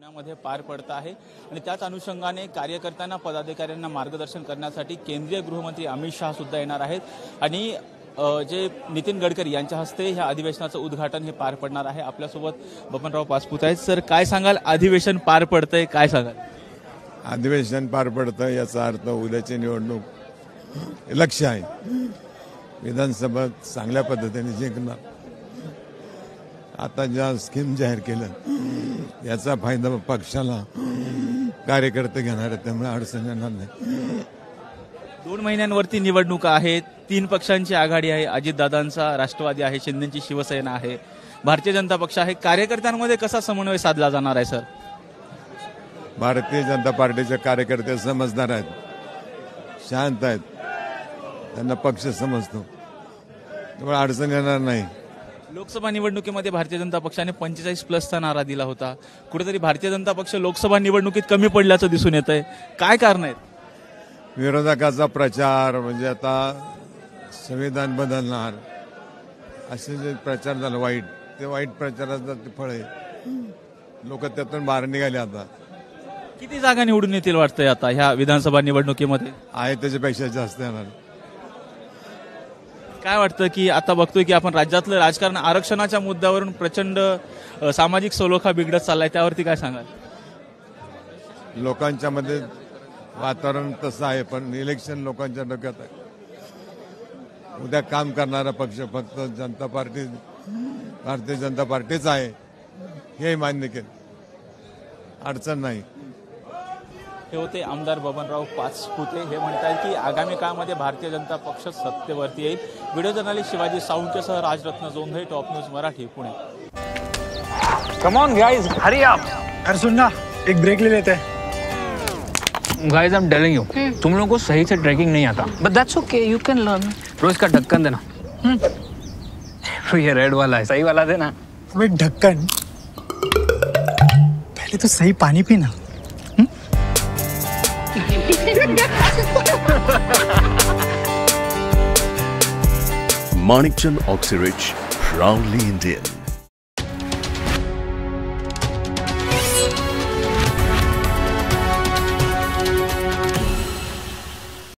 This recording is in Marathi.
पुण्यामध्ये पार पडत आहे आणि त्याच अनुषंगाने कार्यकर्त्यांना पदाधिकाऱ्यांना मार्गदर्शन करण्यासाठी केंद्रीय गृहमंत्री अमित शहा सुद्धा येणार आहेत आणि जे नितीन गडकरी यांच्या हस्ते ह्या अधिवेशनाचं उद्घाटन हे पार पडणार आहे। आपल्यासोबत बबनराव पाचपुते आहेत। सर, काय सांगाल, अधिवेशन पार पडतंय, काय सांगाल? अधिवेशन पार पडतं याचा अर्थ उद्याची निवडणूक लक्ष्य आहे, विधानसभा चांगल्या पद्धतीने जिंकणार। आता ज्या स्कीम जाहीर केलं याचा फायदा पक्षाला कार्यकर्ते घेणार आहेत, त्यामुळे अडचण येणार नाही। 2 महिन्यांवरती निवडणुका आहेत, 3 पक्षांची आघाडी आहे, अजितदादांचा राष्ट्रवादी आहे, शिंदेची शिवसेना आहे, भारतीय जनता पक्ष आहे। कार्यकर्त्यांमध्ये कसा समन्वय साधला जाणार आहे सर? भारतीय जनता पार्टीचे कार्यकर्ते समजदार आहेत, शांत आहेत, त्यांना पक्ष समजतो, त्यामुळे अडचण येणार नाही। लोकसभा निवडणुकीमध्ये भारतीय जनता पक्षाने 45+ नारा दिला होता, कुठेतरी भारतीय जनता पक्ष लोकसभा निवडणुकीत कमी पडल्याचं दिसून येत आहे, काय कारण आहेत? विरोधकाचा प्रचार म्हणजे आता संविधान बदलणार असे जे प्रचार झाला वाईट, ते वाईट प्रचाराचं ते फळ आहे, लोक त्यातून बाहेर निघाले। आता किती जागा निवडून येतील वाटतंय आता ह्या विधानसभा निवडणुकीमध्ये? आहे त्याच्यापेक्षा जास्त येणार। काय वाटतं की आता बघतोय की आपण राज्यातलं राजकारण आरक्षणाच्या मुद्द्यावरून प्रचंड सामाजिक सलोखा बिघडत चाललाय, त्यावरती काय सांगाल? लोकांच्या मध्ये वातावरण तसं आहे, पण इलेक्शन लोकांच्या डोक्यात आहे। उद्या काम करणारा पक्ष फक्त जनता पार्टी, भारतीय जनता पार्टीच आहे हे मान्य केलं, अडचण नाही। हे होते आमदार बबनराव पाचपुते। हे म्हणतात की आगामी काळामध्ये भारतीय जनता पक्ष सत्तेवरती येईल। व्हिडिओ जर्नलिस्ट शिवाजी सावंतसह Rajratna Jondhale, top news Marathi, Pune. Come on guys, hurry up. अरे सुन ना, एक ब्रेक ले लेते हैं। Guys, I am telling you, तुम लोगों को सही से ट्रैकिंग नहीं आता। But that's okay, you can learn. रोज का ढक्कन देना। तो ये रेड वाला है, सही वाला देना। अबे ढक्कन, पहले तो सही पानी पीना। Manikchand Oxyrich, proudly Indian.